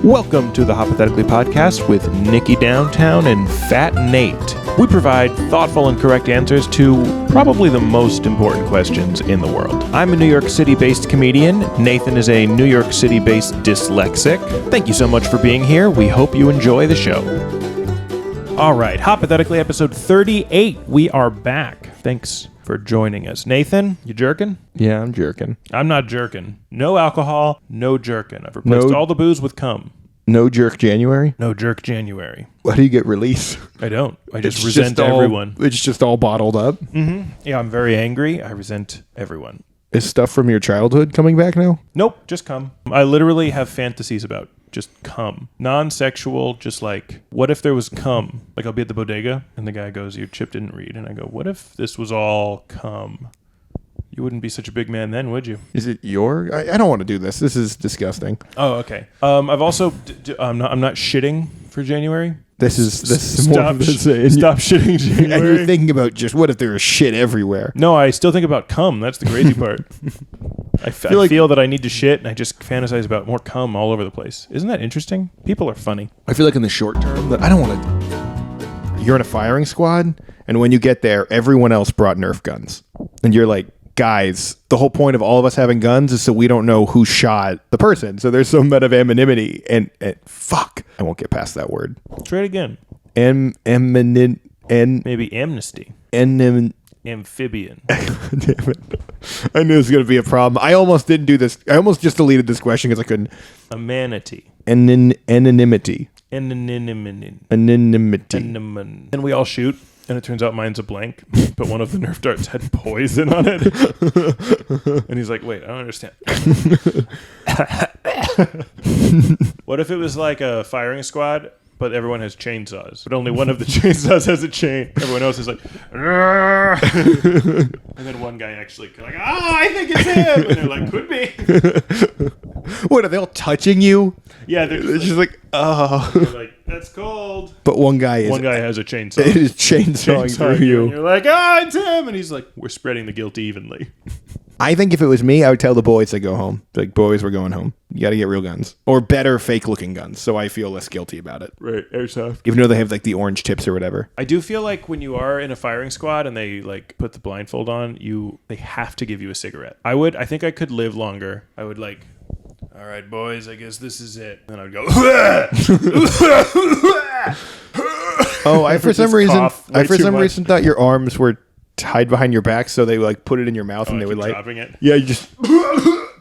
Welcome to the Hoppothetically podcast with Nikki Downtown and Fat Nate. We provide thoughtful and correct answers to probably the most important questions in the world. I'm a New York City-based comedian. Nathan is a New York City-based dyslexic. Thank you so much for being here. We hope you enjoy the show. All right, Hoppothetically episode 38. We are back. Thanks for joining us. Nathan, you jerking? Yeah, I'm jerking. I'm not jerking. No alcohol, no jerking. I've replaced all the booze with cum. No jerk January? No jerk January. Why do you get release? I don't. I just resent everyone. It's just all bottled up? Mm-hmm. Yeah, I'm very angry. I resent everyone. Is stuff from your childhood coming back now? Nope, just cum. I literally have fantasies about just cum. Non-sexual, just like, what if there was cum? Like, I'll be at the bodega, and the guy goes, your chip didn't read. And I go, what if this was all cum? You wouldn't be such a big man then, would you? Is it your... I don't want to do this. This is disgusting. Oh, okay. I've also... I'm not shitting for January. This is stop shitting January. And you're thinking about just what if there was shit everywhere? No, I still think about cum. That's the crazy part. I feel that I need to shit, and I just fantasize about more cum all over the place. Isn't that interesting? People are funny. I feel like in the short term, that I don't want to... You're in a firing squad, and when you get there, everyone else brought Nerf guns. And you're like, guys, the whole point of all of us having guns is so we don't know who shot the person. So there's some amount of anonymity. And fuck, I won't get past that word. Try it again. Maybe amnesty. Amphibian. Damn it. I knew it was going to be a problem. I almost didn't do this. I almost just deleted this question because I couldn't. A manatee. Anonymity. Anonymity. And we all shoot. And it turns out mine's a blank, but one of the Nerf darts had poison on it. And he's like, wait, I don't understand. What if it was like a firing squad, but everyone has chainsaws, but only one of the chainsaws has a chain? Everyone else is like, and then one guy actually like, oh, I think it's him. And they're like, could be. What, are they all touching you? Yeah, they're just like, oh. They're like, that's cold. But one guy has a chainsaw. It is chainsawing through you. And you're like, oh, it's him. And he's like, we're spreading the guilt evenly. I think if it was me, I would tell the boys to go home. Like, boys, we're going home. You got to get real guns. Or better fake-looking guns, so I feel less guilty about it. Right, airsoft. Even though they have, like, the orange tips or whatever. I do feel like when you are in a firing squad and they, like, put the blindfold on, they have to give you a cigarette. I think I could live longer. I would, like... All right, boys, I guess this is it. And I would go, oh, I for some reason thought your arms were tied behind your back, so they like put it in your mouth and they would like dropping it. Yeah, you just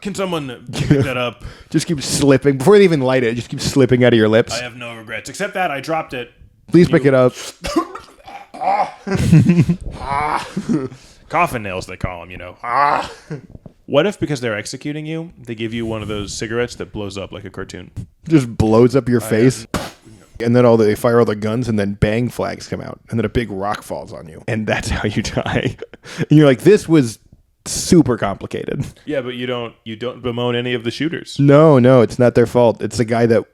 can someone pick that up? Just keep slipping before they even light it. Just keep slipping out of your lips. I have no regrets except that I dropped it. Please pick it up. Coffin nails, they call them, you know. What if, because they're executing you, they give you one of those cigarettes that blows up like a cartoon? Just blows up your face. And then they fire all the guns, and then bang flags come out. And then a big rock falls on you. And that's how you die. And you're like, this was super complicated. Yeah, but you don't bemoan any of the shooters. No, it's not their fault. It's the guy that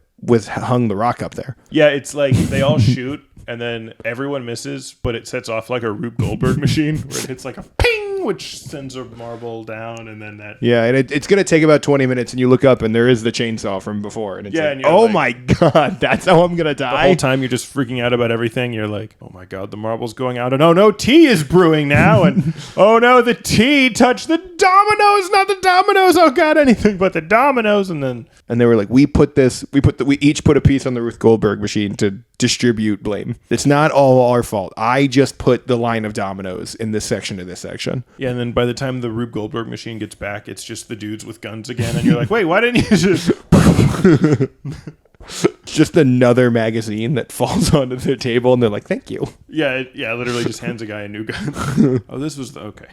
hung the rock up there. Yeah, it's like they all shoot, and then everyone misses, but it sets off like a Rube Goldberg machine, where it hits like a ping, which sends a marble down, and then that... Yeah, and it's going to take about 20 minutes, and you look up, and there is the chainsaw from before. And it's like, oh like, my God, that's how I'm going to die? The whole time you're just freaking out about everything. You're like, oh my God, the marble's going out, and oh no, tea is brewing now, and oh no, the tea touched the dominoes, not the dominoes, oh God, anything but the dominoes, and then... And they were like, we each put a piece on the Ruth Goldberg machine to distribute blame. It's not all our fault. I just put the line of dominoes in this section to this section. Yeah, and then by the time the Rube Goldberg machine gets back, it's just the dudes with guns again, and you're like, wait, why didn't you just... Just another magazine that falls onto their table, and they're like, thank you. Yeah, literally just hands a guy a new gun. Oh, this was... Okay.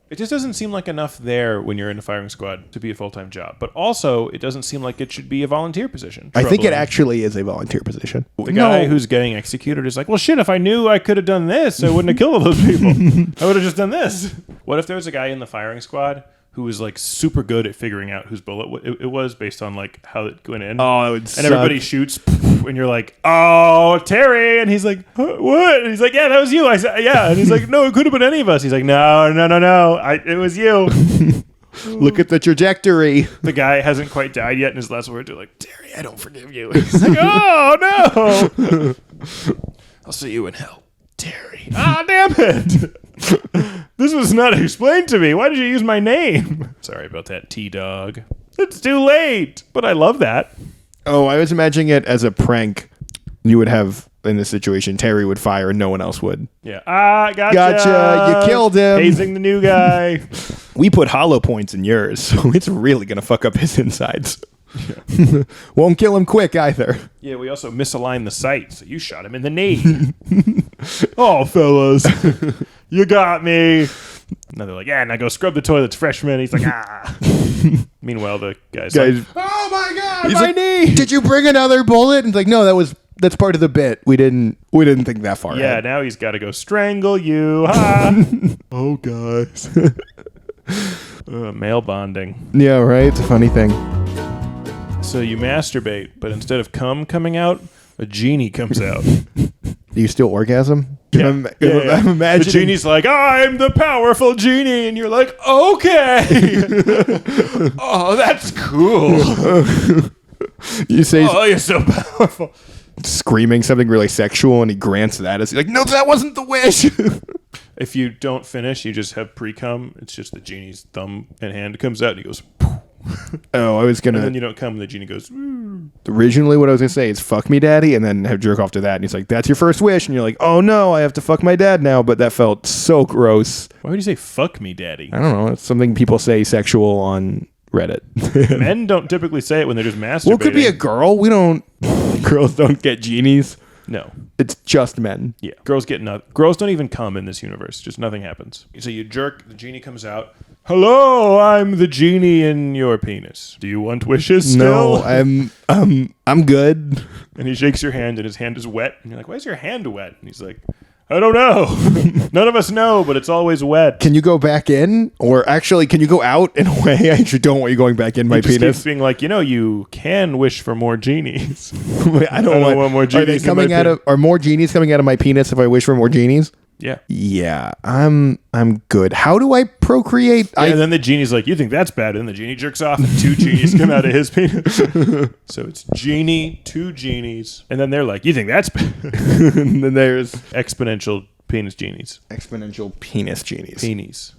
It just doesn't seem like enough there when you're in a firing squad to be a full-time job. But also, it doesn't seem like it should be a volunteer position. I think it actually is a volunteer position. The guy who's getting executed is like, well, shit, if I knew I could have done this, I wouldn't have killed all those people. I would have just done this. What if there was a guy in the firing squad who was like super good at figuring out whose bullet it was based on like how it went in. Oh, it would suck. And everybody shoots, and you're like, "Oh, Terry!" And he's like, "What?" And he's like, "Yeah, that was you." I said, "Yeah." And he's like, "No, it could have been any of us." He's like, "No, it was you." Look at the trajectory. The guy hasn't quite died yet, and his last words are like, Terry, I don't forgive you. He's like, oh, no. I'll see you in hell, Terry. Ah, damn it. This was not explained to me. Why did you use my name? Sorry about that, T-Dog. It's too late. But I love that. Oh, I was imagining it as a prank. You would have, in this situation, Terry would fire and no one else would. Yeah. Ah, Gotcha. You killed him. Hazing the new guy. We put hollow points in yours, so it's really going to fuck up his insides. Yeah. Won't kill him quick either. Yeah, we also misaligned the sight, so you shot him in the knee. Oh, fellas. You got me. Now they're like, yeah, now go scrub the toilets, freshman. He's like, ah. Meanwhile, the guy's like, oh my God, my knee. Did you bring another bullet? And it's like, no, that's part of the bit. We didn't think that far. Yeah, ahead. Now he's got to go strangle you. Ha. Oh, guys. Male bonding. Yeah, right. It's a funny thing. So you masturbate, but instead of cum coming out, a genie comes out. Do you still orgasm? Yeah. I'm imagining. The genie's like, I'm the powerful genie. And you're like, okay. Oh, that's cool. You say, oh, you're so powerful. Screaming something really sexual, and he grants that. He's like, no, that wasn't the wish. If you don't finish, you just have pre-cum. It's just the genie's thumb and hand comes out, and he goes, poof. Oh, I was going to... And then you don't come, and the genie goes, ooh. Originally, what I was going to say is, fuck me, daddy, and then have jerk off to that. And he's like, that's your first wish. And you're like, oh, no, I have to fuck my dad now. But that felt so gross. Why would you say, fuck me, daddy? I don't know. It's something people say sexual on Reddit. Men don't typically say it when they're just masturbating. Well, it could be a girl. We don't... Girls don't get genies. No. It's just men. Yeah. Girls don't even come in this universe. Just nothing happens. So you jerk, the genie comes out. Hello, I'm the genie in your penis. Do you want wishes still? No, I'm good. And he shakes your hand, and his hand is wet. And you're like, why is your hand wet? And he's like, I don't know. None of us know, but it's always wet. Can you go back in? Or actually, can you go out in a way? I actually don't want you going back in my penis. Keeps being like, you can wish for more genies. I don't want more genies. Are they coming out of? Are more genies coming out of my penis if I wish for more genies? Yeah. Yeah. I'm good. How do I procreate? Yeah, and then the genie's like, you think that's bad? And the genie jerks off, and 2 genies come out of his penis. So it's genie, 2 genies, and then they're like, you think that's bad? And then there's exponential penis genies. Exponential penis genies.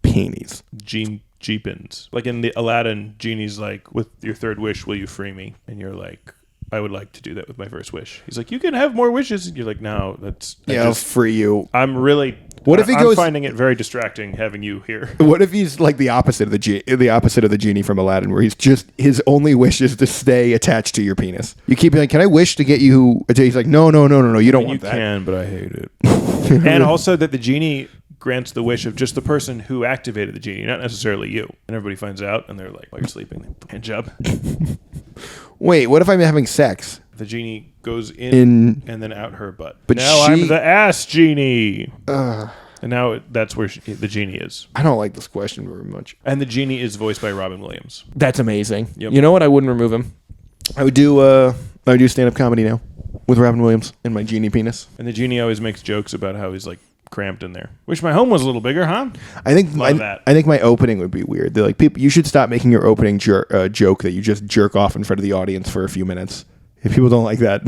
Penis. Jeepins. Like in the Aladdin, genie's like, with your third wish, will you free me? And you're like, I would like to do that with my first wish. He's like, you can have more wishes. And you're like, no, I'll free you. I'm really... What if he goes? I'm finding it very distracting having you here. What if he's like the opposite of the genie from Aladdin, where he's just his only wish is to stay attached to your penis? You keep being like, can I wish to get you? He's like, no, you don't want that. You can, but I hate it. And also that the genie grants the wish of just the person who activated the genie, not necessarily you. And everybody finds out, and they're like, while you're sleeping, hand job. Wait, what if I'm having sex? The genie goes in and then out her butt. But now I'm the ass genie. And now that's where the genie is. I don't like this question very much. And the genie is voiced by Robin Williams. That's amazing. Yep. You know what? I wouldn't remove him. I would do stand-up comedy now with Robin Williams and my genie penis. And the genie always makes jokes about how he's like cramped in there. Wish my home was a little bigger, huh? I think my opening would be weird. They're like, people, you should stop making your opening joke that you just jerk off in front of the audience for a few minutes. If people don't like that,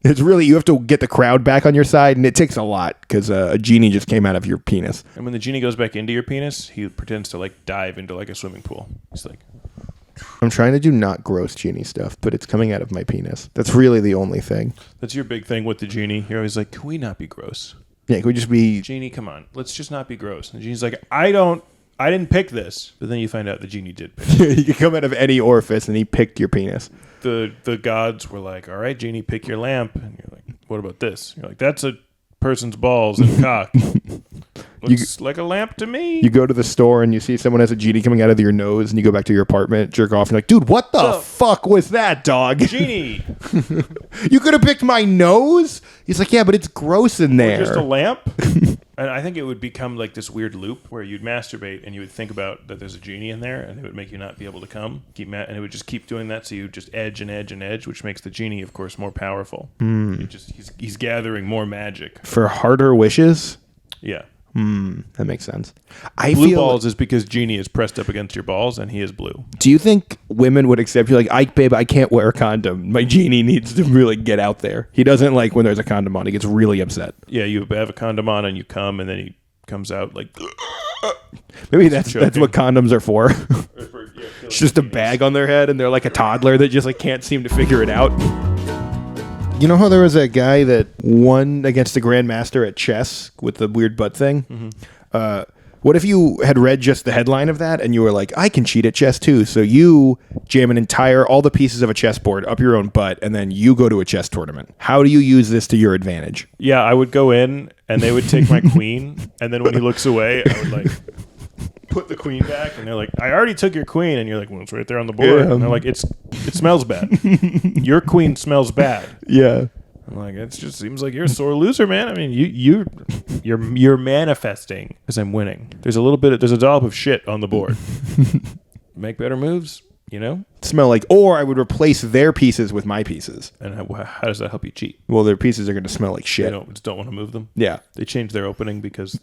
it's really, you have to get the crowd back on your side, and it takes a lot because a genie just came out of your penis. And when the genie goes back into your penis, he pretends to like dive into like a swimming pool. He's like, I'm trying to do not gross genie stuff, but it's coming out of my penis. That's really the only thing. That's your big thing with the genie. You're always like, can we not be gross? Yeah, can we just be... Genie, come on. Let's just not be gross. And the genie's like, I didn't pick this. But then you find out the genie did pick it. You can come out of any orifice, and he picked your penis. The gods were like, all right, genie, pick your lamp. And you're like, what about this? You're like, that's a person's balls and cock. Looks like a lamp to me. You go to the store and you see someone has a genie coming out of your nose, and you go back to your apartment, jerk off, and you're like, dude, what the fuck was that, dog? Genie. You could have picked my nose? He's like, yeah, but it's gross in there. Or just a lamp? And I think it would become like this weird loop where you'd masturbate and you would think about that there's a genie in there, and it would make you not be able to come. And it would just keep doing that, so you would just edge and edge and edge, which makes the genie, of course, more powerful. He's gathering more magic. For harder wishes? Yeah. That makes sense. I Blue feel balls is because Genie is pressed up against your balls and he is blue. Do you think women would accept you? Like, babe, I can't wear a condom. My Genie needs to really get out there. He doesn't like when there's a condom on. He gets really upset. Yeah, you have a condom on and you come and then he comes out like... Maybe that's what condoms are for. It's just a bag on their head and they're like a toddler that just like can't seem to figure it out. You know how there was that guy that won against the Grandmaster at chess with the weird butt thing? Mm-hmm. What if you had read just the headline of that and you were like, I can cheat at chess too. So you jam all the pieces of a chessboard up your own butt and then you go to a chess tournament. How do you use this to your advantage? Yeah, I would go in and they would take my queen. And then when he looks away, I would like put the queen back. And they're like, I already took your queen. And you're like, well, it's right there on the board. Yeah. And they're like, it smells bad. Your queen smells bad. Yeah. I'm like, it just seems like you're a sore loser, man. I mean, you're manifesting as I'm winning. There's a dollop of shit on the board. Make better moves, you know? Smell like, or I would replace their pieces with my pieces. And how does that help you cheat? Well, their pieces are going to smell like shit. They just don't want to move them. Yeah. They change their opening because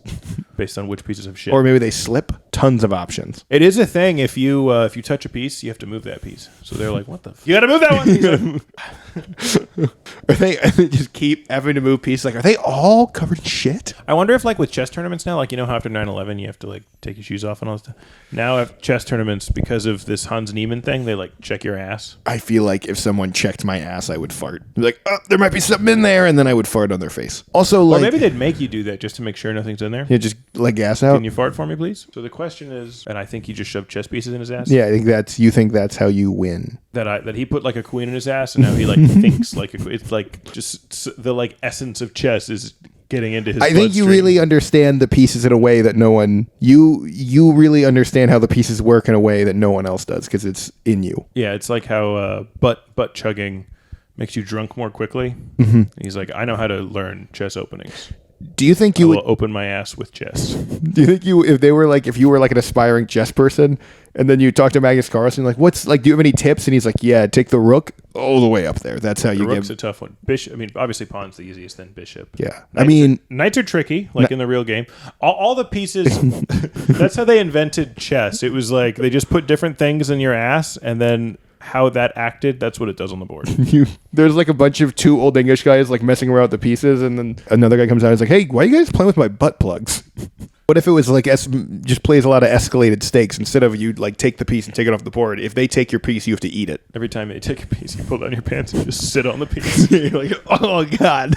based on which pieces of shit. Or maybe they slip. Tons of options. It is a thing. If you touch a piece, you have to move that piece. So they're like, what the? You got to move that one. Are they just keep having to move pieces? Like, are they all covered in shit? I wonder if, like, with chess tournaments now, like, you know how after 9/11 you have to, like, take your shoes off and all that stuff? Now at chess tournaments, because of this Hans Niemann thing, they, like, check your ass. I feel like if someone checked my ass, I would fart. Like, oh, there might be something in there, and then I would fart on their face. Also, like... Or maybe they'd make you do that just to make sure nothing's in there. Yeah, just let gas out. Can you fart for me, please? So the question is, and I think he just shoved chess pieces in his ass. Yeah, you think that's how you win. That he put, like, a queen in his ass, and now he, like, thinks like a queen. It's, like, just the, like, essence of chess is getting into his bloodstream. Think you really understand the pieces in a way that no one... You really understand how the pieces work in a way that no one else does, because it's in you. Yeah, it's like how butt chugging makes you drunk more quickly. Mm-hmm. He's like, I know how to learn chess openings. Do you think you would open my ass with chess? Do you think if you were like an aspiring chess person and then you talk to Magnus Carlsen, like, do you have any tips? And he's like, yeah, take the rook all the way up there. That's how you get. Rook's a tough one. Bishop. I mean, obviously pawn's the easiest, then bishop. Yeah. Knights are tricky, like in the real game. All the pieces. That's how they invented chess. It was like they just put different things in your ass, and then how that acted, that's what it does on the board. There's like a bunch of two old English guys like messing around with the pieces, and then another guy comes out and is like, hey, why are you guys playing with my butt plugs? What if it was like just plays a lot of escalated stakes instead of you like take the piece and take it off the board? If they take your piece, you have to eat it. Every time they take a piece, you pull down your pants and just sit on the piece. You're like, oh god.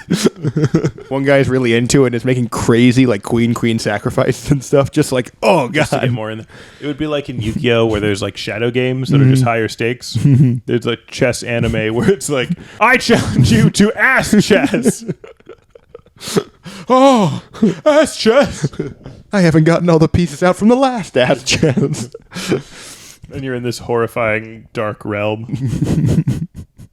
One guy's really into it and is making crazy like queen sacrifice and stuff. Just like, oh god. Just to get more in it would be like in Yu-Gi-Oh where there's like shadow games that are just higher stakes. There's like chess anime where it's like, I challenge you to ass chess. Oh, ass chess. I haven't gotten all the pieces out from the last ass chess. And you're in this horrifying dark realm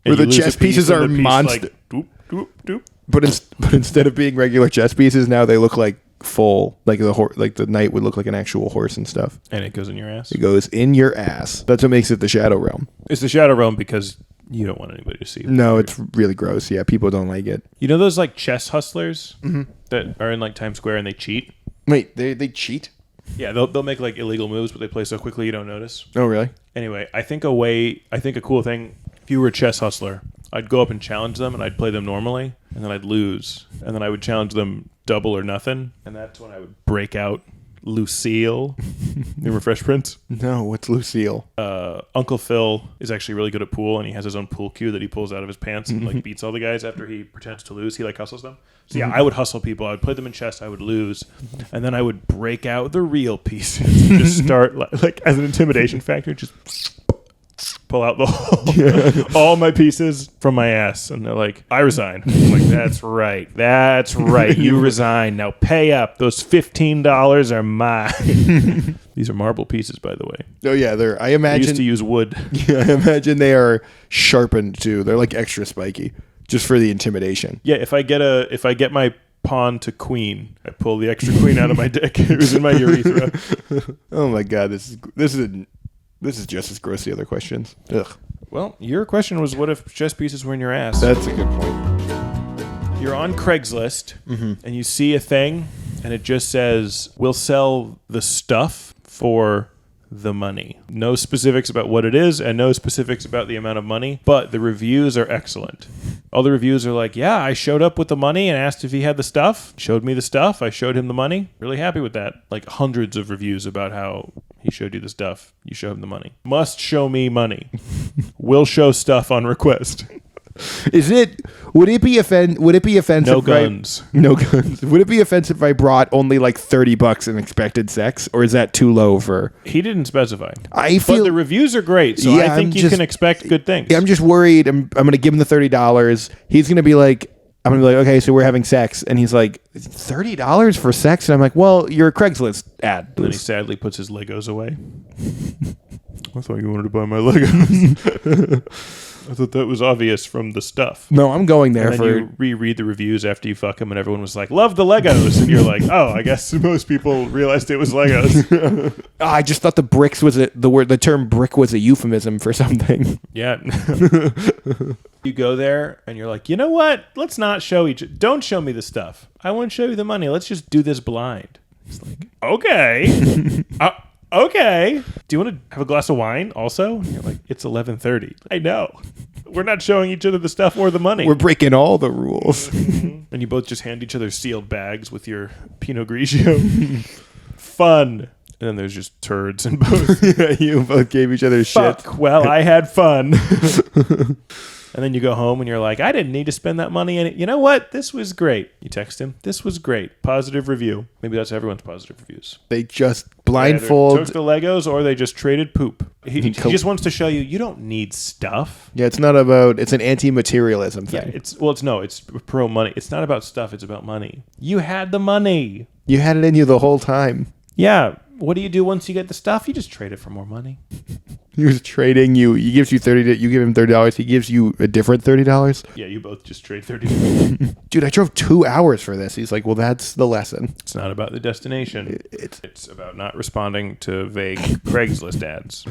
where the chess pieces are monsters. Like, doop, doop, doop. But instead of being regular chess pieces, now they look like full, like the knight would look like an actual horse and stuff. And it goes in your ass? It goes in your ass. That's what makes it the Shadow Realm. It's the Shadow Realm because you don't want anybody to see it. No, it's really gross. Yeah, people don't like it. You know those like chess hustlers that are in like Times Square and they cheat? Wait, they cheat? Yeah, they'll make like illegal moves, but they play so quickly you don't notice. Oh, really? Anyway, I think a cool thing, if you were a chess hustler, I'd go up and challenge them and I'd play them normally and then I'd lose. And then I would challenge them double or nothing. And that's when I would break out Lucille. Remember Fresh Prince? No, what's Lucille? Uncle Phil is actually really good at pool, and he has his own pool cue that he pulls out of his pants and like beats all the guys after he pretends to lose. He like hustles them. So yeah, I would hustle people. I would play them in chess. I would lose, and then I would break out the real pieces. Just start like as an intimidation factor. Just pull out all my pieces from my ass, and they're like, I resign. I'm like, that's right, you resign. Now pay up. Those $15 are mine. These are marble pieces, by the way. Oh yeah, I imagine I used to use wood. Yeah, I imagine they are sharpened too. They're like extra spiky, just for the intimidation. Yeah, if I get my pawn to queen, I pull the extra queen out of my dick. It was in my urethra. Oh my god, this is just as gross as the other questions. Ugh. Well, your question was, what if chess pieces were in your ass? That's a good point. You're on Craigslist, and you see a thing, and it just says, we'll sell the stuff for the money. No specifics about what it is and no specifics about the amount of money, but the reviews are excellent. All the reviews are like, yeah, I showed up with the money and asked if he had the stuff. Showed me the stuff. I showed him the money. Really happy with that. Like hundreds of reviews about how he showed you the stuff. You show him the money. Must show me money. Will show stuff on request. Would it be offensive? No guns. No guns. Would it be offensive if I brought only like $30 in expected sex, or is that too low for? He didn't specify. I feel but the reviews are great, so I think you can expect good things. I'm just worried. I'm going to give him the $30. He's going to be like, I'm going to be like, okay, so we're having sex, and he's like, $30 for sex, and I'm like, well, you're a Craigslist ad. And then he sadly puts his Legos away. I thought you wanted to buy my Legos. I thought that was obvious from the stuff. No, I'm going there and then you reread the reviews after you fuck him, and everyone was like, love the Legos. And you're like, oh, I guess most people realized it was Legos. I just thought the term brick was a euphemism for something. Yeah. You go there and you're like, you know what? Let's not don't show me the stuff. I want to show you the money. Let's just do this blind. It's like, okay. Okay. Do you want to have a glass of wine also? And you're like, it's 11:30. I know. We're not showing each other the stuff or the money. We're breaking all the rules. And you both just hand each other sealed bags with your Pinot Grigio. Fun. And then there's just turds in both. Yeah, you both gave each other shit. Well, I had fun. And then you go home and you're like, I didn't need to spend that money. And you know what? This was great. You text him. This was great. Positive review. Maybe that's everyone's positive reviews. They just blindfold. Took the Legos or they just traded poop. He just wants to show you don't need stuff. Yeah, it's not about, it's an anti-materialism thing. Yeah, it's pro money. It's not about stuff. It's about money. You had the money. You had it in you the whole time. Yeah. What do you do once you get the stuff? You just trade it for more money. He was trading you. He gives you $30. You give him $30. He gives you a different $30. Yeah, you both just trade $30. Dude, I drove 2 hours for this. He's like, well, that's the lesson. It's not about the destination. It's about not responding to vague Craigslist ads.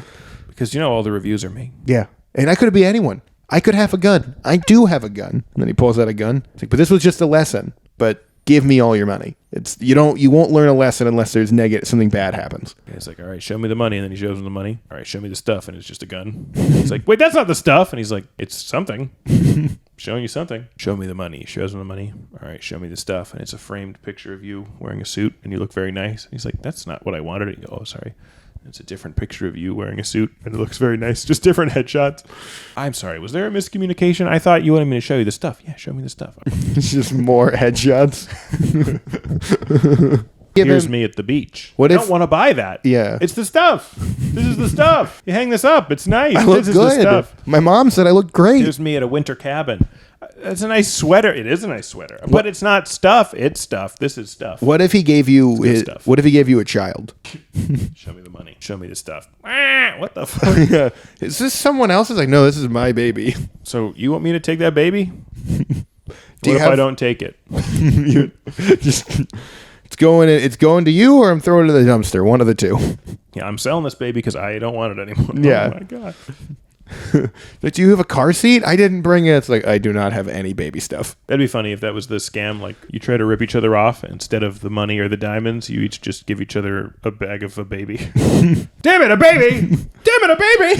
Because all the reviews are me. Yeah. And I could be anyone. I could have a gun. I do have a gun. And then he pulls out a gun. It's like, but this was just a lesson. But give me all your money. You won't learn a lesson unless there's something bad happens. Yeah, it's like, all right, show me the money, and then he shows him the money. All right, show me the stuff, and it's just a gun. He's like, wait, that's not the stuff, and he's like, it's something. Showing you something. Show me the money. He shows him the money. All right, show me the stuff, and it's a framed picture of you wearing a suit, and you look very nice. And he's like, that's not what I wanted. And you go, oh, sorry. It's a different picture of you wearing a suit, and it looks very nice. Just different headshots. I'm sorry. Was there a miscommunication? I thought you wanted me to show you the stuff. Yeah, show me the stuff. It's just more headshots. Here's me at the beach. I don't want to buy that. Yeah. It's the stuff. This is the stuff. You hang this up. It's nice. I look this good. Is the stuff. My mom said I look great. Here's me at a winter cabin. It's a nice sweater. It is a nice sweater. But it's not stuff. It's stuff. This is stuff. What if he gave you a child? Show me the money. Show me the stuff. What the fuck? Yeah. Is this someone else's? Like, no, this is my baby. So you want me to take that baby? What if I don't take it? It's going to you, or I'm throwing it in the dumpster. One of the two. Yeah, I'm selling this baby because I don't want it anymore. Yeah. Oh my God. Like, do you have a car seat? I didn't bring it. It's like, I do not have any baby stuff. That'd be funny if that was the scam. Like, you try to rip each other off. Instead of the money or the diamonds, you each just give each other a bag of a baby. Damn it, a baby! Damn it, a baby!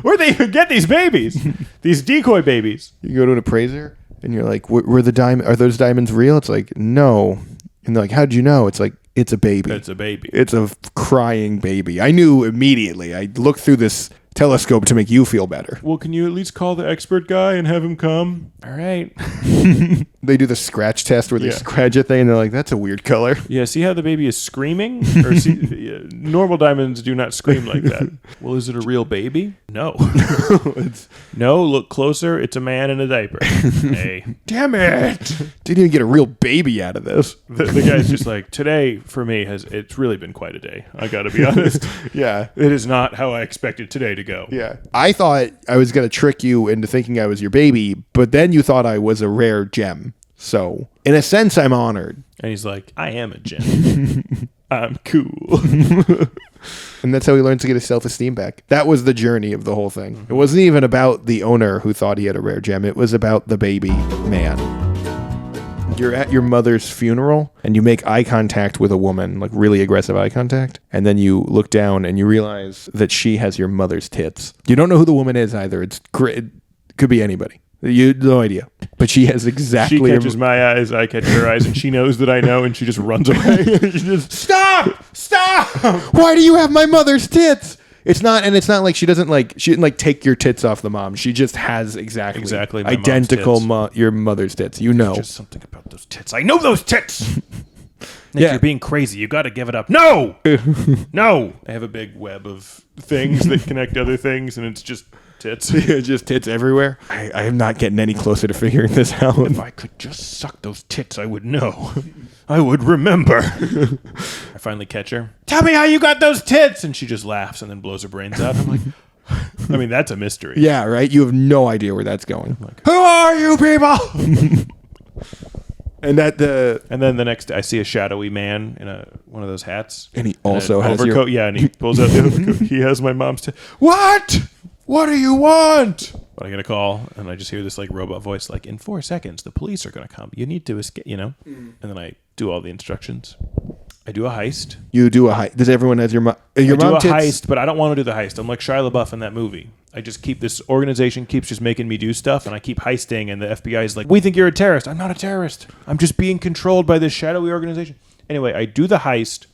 Where'd they even get these babies? These decoy babies. You go to an appraiser, and you're like, are those diamonds real? It's like, no. And they're like, how'd you know? It's like, it's a baby. It's a baby. It's a crying baby. I knew immediately. I looked through this telescope to make you feel better. Well, can you at least call the expert guy and have him come? All right. They do the scratch test where they scratch a thing and they're like, that's a weird color. Yeah, see how the baby is screaming? Or normal diamonds do not scream like that. Well, is it a real baby? No. No, look closer. It's a man in a diaper. Hey. Damn it. Didn't even get a real baby out of this. The guy's just like, today for me it's really been quite a day. I got to be honest. Yeah. It is not how I expected today to go. Yeah. I thought I was going to trick you into thinking I was your baby, but then you thought I was a rare gem. So, in a sense, I'm honored. And he's like, I am a gem. I'm cool. And that's how he learns to get his self-esteem back. That was the journey of the whole thing. Mm-hmm. It wasn't even about the owner who thought he had a rare gem. It was about the baby man. You're at your mother's funeral and you make eye contact with a woman, like really aggressive eye contact. And then you look down and you realize that she has your mother's tits. You don't know who the woman is either. It's great. It could be anybody. You no idea. But she has exactly... She catches my eyes, I catch her eyes, and she knows that I know, and she just runs away. She just, stop! Why do you have my mother's tits? It's not like she didn't take your tits off the mom. She just has exactly my identical your mother's tits. You know. Just something about those tits. I know those tits! Nick, you're being crazy. You got to give it up. No! No! I have a big web of things that connect other things, and it's just... tits. Just tits everywhere. I am not getting any closer to figuring this out. If I could just suck those tits, I would know. I would remember. I finally catch her. Tell me how you got those tits! And she just laughs and then blows her brains out. I'm like, I mean, that's a mystery. Yeah, right? You have no idea where that's going. Like, who are you people? And then the next day, I see a shadowy man in one of those hats. And he also has overcoat. Yeah, and he pulls out the overcoat. He has my mom's tits. What? What do you want? But I get a call, and I just hear this like robot voice, like, in 4 seconds, the police are going to come. You need to escape, you know? And then I do all the instructions. I do a heist. You do a heist. Does everyone have your mom I do a tits? heist, but I don't want to do the heist. I'm like Shia LaBeouf in that movie. I just keep this organization keeps just making me do stuff, and I keep heisting, and the FBI is like, we think you're a terrorist. I'm not a terrorist. I'm just being controlled by this shadowy organization. Anyway, I do the heist.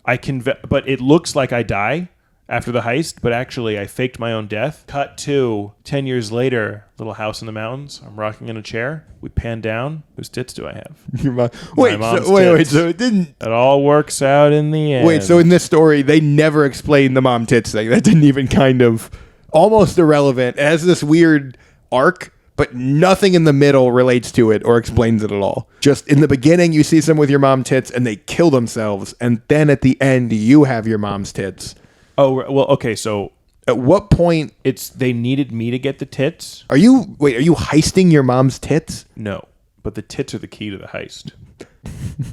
But it looks like I die after the heist, but actually I faked my own death. Cut to 10 years later, little house in the mountains. I'm rocking in a chair. We pan down. Whose tits do I have? Your mom. Wait, so it didn't... It all works out in the end. Wait, so in this story, they never explained the mom tits thing. That didn't even kind of... Almost irrelevant. It has this weird arc, but nothing in the middle relates to it or explains it at all. Just in the beginning, you see someone with your mom tits, and they kill themselves. And then at the end, you have your mom's tits. Oh, well, okay, so at what point they needed me to get the tits? Are you heisting your mom's tits? No, but the tits are the key to the heist.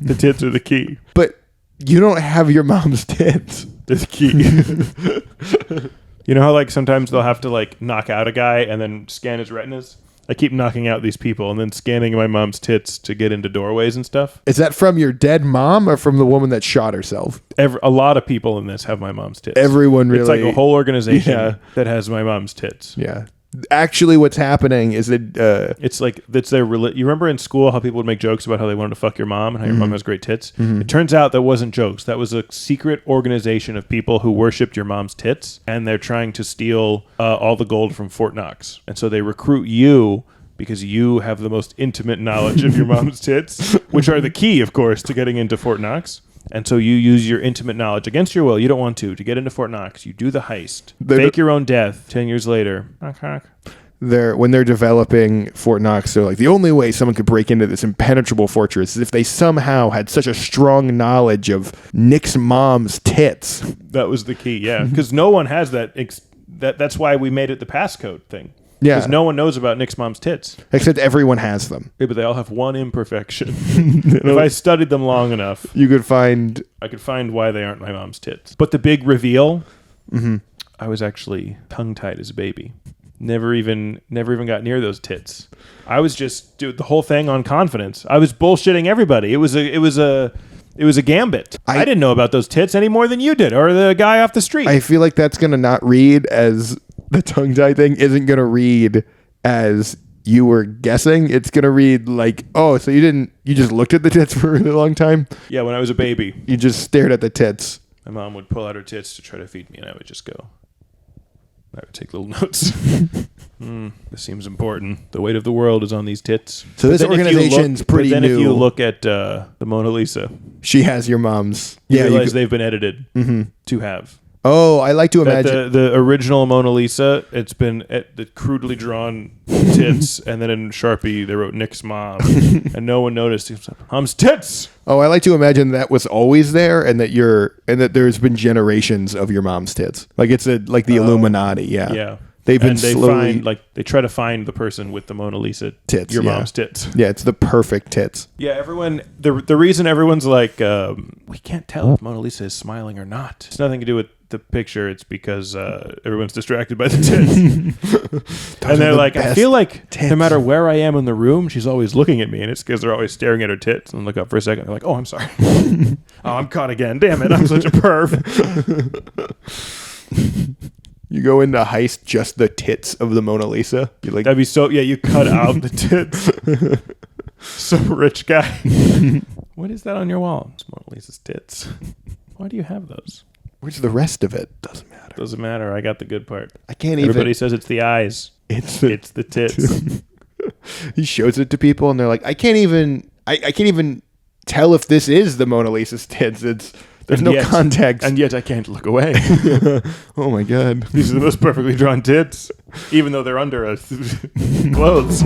The tits are the key. But you don't have your mom's tits. They're the key. You know how like sometimes they'll have to like knock out a guy and then scan his retinas? I keep knocking out these people and then scanning my mom's tits to get into doorways and stuff. Is that from your dead mom or from the woman that shot herself? A lot of people in this have my mom's tits. Everyone really... It's like a whole organization that has my mom's tits. Yeah. Actually, what's happening is that... it's like... you remember in school how people would make jokes about how they wanted to fuck your mom and how your mom has great tits? Mm-hmm. It turns out that wasn't jokes. That was a secret organization of people who worshipped your mom's tits, and they're trying to steal all the gold from Fort Knox. And so they recruit you because you have the most intimate knowledge of your mom's tits, which are the key, of course, to getting into Fort Knox. And so you use your intimate knowledge against your will. You don't want to get into Fort Knox. You do the heist. Fake your own death. 10 years later. When they're developing Fort Knox, they're like, the only way someone could break into this impenetrable fortress is if they somehow had such a strong knowledge of Nick's mom's tits. That was the key, yeah. Because no one has that. That's why we made it the passcode thing. Yeah. Because no one knows about Nick's mom's tits. Except everyone has them. Yeah, but they all have one imperfection. If I studied them long enough, I could find why they aren't my mom's tits. But the big reveal, I was actually tongue-tied as a baby. Never even got near those tits. I was just doing the whole thing on confidence. I was bullshitting everybody. It was a gambit. I didn't know about those tits any more than you did, or the guy off the street. I feel like that's gonna not read as the tongue-tie thing isn't gonna read as you were guessing. It's gonna read like, oh, so you just looked at the tits for a really long time? Yeah, when I was a baby. You just stared at the tits. My mom would pull out her tits to try to feed me, and I would just go. I would take little notes. This seems important. The weight of the world is on these tits. So this organization's pretty new. But then if you look at the Mona Lisa, she has your mom's. You realize they've been edited to have. Oh, I like to imagine the original Mona Lisa. It's been the crudely drawn tits, and then in Sharpie they wrote Nick's mom, and no one noticed. He was like, "Mom's tits." Oh, I like to imagine that was always there, and that there's been generations of your mom's tits. Like it's the Illuminati. Yeah. Yeah. They've been slowly... they try to find the person with the Mona Lisa tits. Your mom's tits. Yeah, it's the perfect tits. Yeah, everyone... The reason everyone's like, we can't tell if Mona Lisa is smiling or not. It's nothing to do with the picture, it's because everyone's distracted by the tits. And they're like, I feel like tits. no matter where I am in the room, she's always looking at me, and it's because they're always staring at her tits. And look up for a second, they're like, oh, I'm sorry. Oh, I'm caught again. Damn it, I'm such a perv. You go into heist just the tits of the Mona Lisa. You like That'd be so. Yeah, you cut out the tits. So rich guy. What is that on your wall? It's Mona Lisa's tits. Why do you have those? Where's the rest of it? Doesn't matter. Doesn't matter. I got the good part. I can't Everybody even. says it's the eyes. It's the tits. He shows it to people, and they're like, I can't even tell if this is the Mona Lisa's tits. There's no context, and yet I can't look away. Oh my god, these are the most perfectly drawn tits, even though they're under clothes.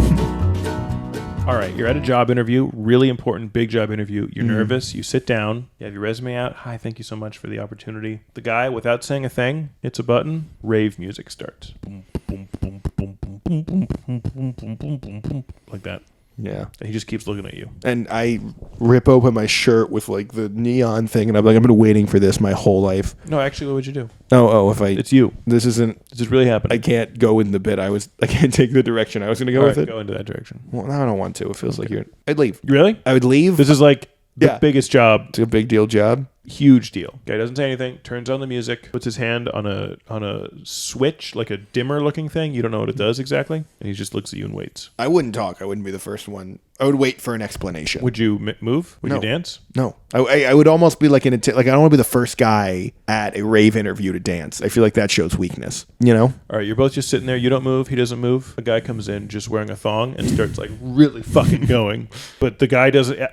All right, you're at a job interview, really important, big job interview. You're nervous. You sit down. You have your resume out. Hi, thank you so much for the opportunity. The guy, without saying a thing, hits a button. Rave music starts. Boom, boom, boom, boom, boom, boom, boom, boom, boom, boom, boom, boom, like that. Yeah. And he just keeps looking at you. And I rip open my shirt with like the neon thing, and I'm like, I've been waiting for this my whole life. No, actually, what would you do? It's you. This isn't. This is really happening. I can't go in the bit. I can't take the direction I was going to go with it. Go into that direction. Well, now I don't want to. It feels like I'd leave. Really? I would leave. This is like the biggest job. It's a big deal job. Huge deal. Guy doesn't say anything, turns on the music, puts his hand on a switch, like a dimmer looking thing. You don't know what it does exactly. And he just looks at you and waits. I wouldn't talk. I wouldn't be the first one. I would wait for an explanation. Would you move? Would No. you dance? No. I would almost be like I don't want to be the first guy at a rave interview to dance. I feel like that shows weakness, you know? All right, you're both just sitting there. You don't move. He doesn't move. A guy comes in just wearing a thong and starts like really fucking going. But the guy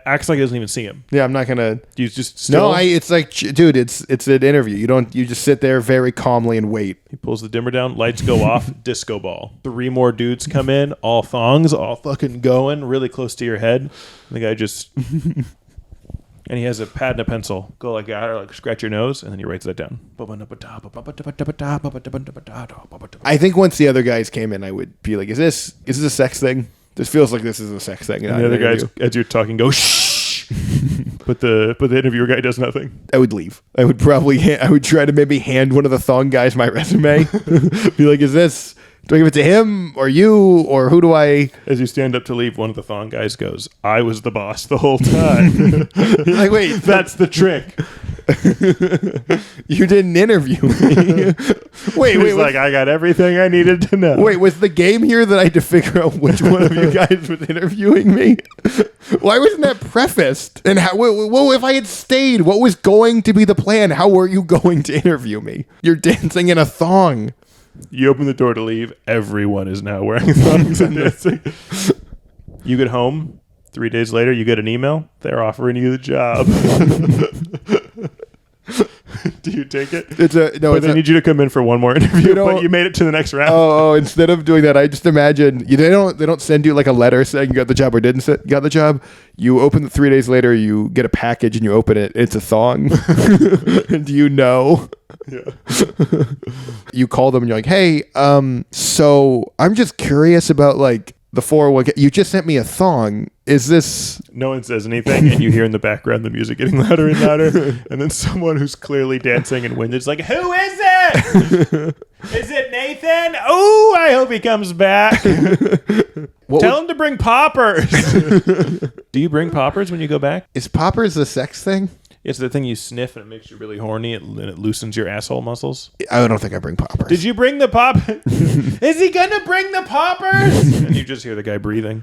acts like he doesn't even see him. Yeah, I'm not going to. You just still. No, it's like, dude, it's an interview. You just sit there very calmly and wait. He pulls the dimmer down, lights go off, disco ball. 3 more dudes come in, all thongs, all fucking going, really close to your head. And the guy just, and he has a pad and a pencil. Go like that, or like scratch your nose, and then he writes that down. I think once the other guys came in, I would be like, is this a sex thing? This feels like this is a sex thing. And the other guys, as you're talking, go shh. But the interviewer guy does nothing. I would leave. I would try to maybe hand one of the thong guys my resume. Be like, do I give it to him or you, or who do I? As you stand up to leave, one of the thong guys goes, I was the boss the whole time. You're like, wait, that's the trick. You didn't interview me. wait, like, I got everything I needed to know. Wait, was the game here that I had to figure out which one of you guys was interviewing me? Why wasn't that prefaced? And how? Well, if I had stayed, what was going to be the plan? How were you going to interview me? You're dancing in a thong. You open the door to leave. Everyone is now wearing thongs and dancing. You get home. 3 days later, you get an email. They're offering you the job. Do you take it? They need you to come in for one more interview, but you made it to the next round. Oh, instead of doing that, I just imagine they don't send you like a letter saying you got the job or didn't got the job. You open it 3 days later, you get a package and you open it. It's a thong. And you know. Yeah. You call them and you're like, hey, so I'm just curious about like the 401k. You just sent me a thong. Is this? No one says anything, and you hear in the background the music getting louder and louder, and then someone who's clearly dancing and winded is like, "Who is it? Is it Nathan? Oh, I hope he comes back. Tell him to bring poppers." Do you bring poppers when you go back? Is poppers a sex thing? It's the thing you sniff and it makes you really horny and it loosens your asshole muscles. I don't think I bring poppers. Did you bring the pop? Is he gonna bring the poppers? And you just hear the guy breathing.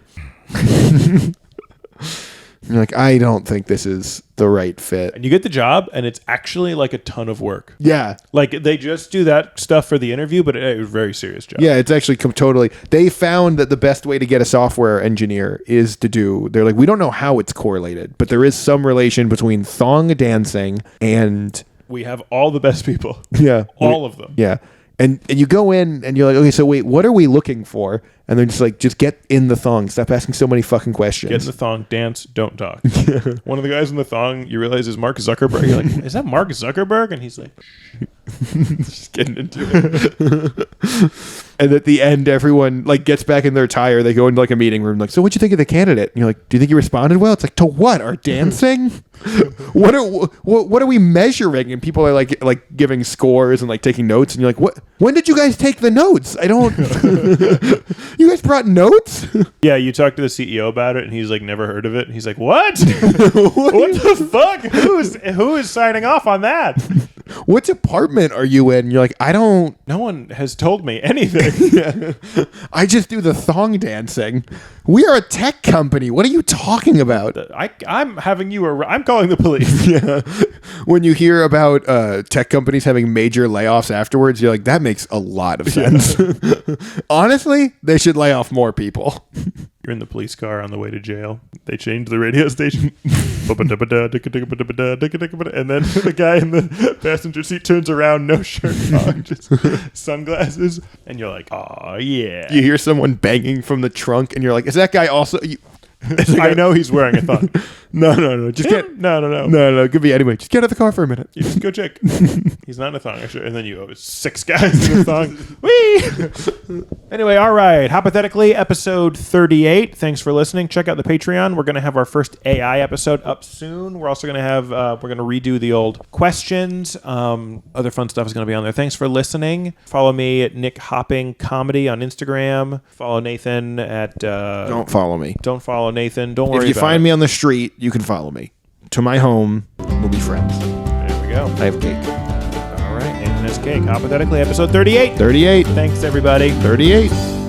You're like, I don't think this is the right fit. And you get the job, and it's actually like a ton of work. Yeah. Like they just do that stuff for the interview, but it was a very serious job. Yeah, it's actually totally. They found that the best way to get a software engineer is they're like, we don't know how it's correlated, but there is some relation between thong dancing and. We have all the best people. Yeah. All of them. Yeah. And you go in and you're like, okay, so wait, what are we looking for? And they're just like, just get in the thong. Stop asking so many fucking questions. Get in the thong, dance, don't talk. One of the guys in the thong, you realize is Mark Zuckerberg. You're like, is that Mark Zuckerberg? And he's like, Just getting into it. And at the end, everyone like gets back in their tire. They go into like a meeting room, like, so what'd you think of the candidate? And you're like, do you think he responded well? It's like, to what? Our dancing? What are we measuring? And people are like giving scores and like taking notes. And you're like, what? When did you guys take the notes? I don't. You guys brought notes? Yeah, you talked to the CEO about it, and he's like, never heard of it. And he's like, what? What the fuck? Who is signing off on that? What department are you in? You're like, I don't. No one has told me anything. I just do the thong dancing. We are a tech company. What are you talking about? I'm having you. I'm calling the police. Yeah. When you hear about tech companies having major layoffs afterwards, you're like, that makes a lot of sense. Honestly, they should lay off more people. You're in the police car on the way to jail. They changed the radio station. And then the guy in the passenger seat turns around, no shirt on, just sunglasses. And you're like, oh, yeah. You hear someone banging from the trunk, and you're like, is that guy also... I know he's wearing a thong. No. Just get... No. Could be anyway. Just get out of the car for a minute. You just go check. He's not in a thong, actually. And then you have 6 guys in a thong. Whee! Anyway, all right. Hypothetically, episode 38. Thanks for listening. Check out the Patreon. We're going to have our first AI episode up soon. We're also going to have... we're going to redo the old questions. Other fun stuff is going to be on there. Thanks for listening. Follow me at Nick Hopping Comedy on Instagram. Follow Nathan at... Don't follow me. Don't follow Nathan. Don't worry about it. If you find me on the street, you can follow me. To my home, we'll be friends. There we go. I have cake. All right. Nathan has cake. Hypothetically, episode 38. 38. Thanks, everybody. 38.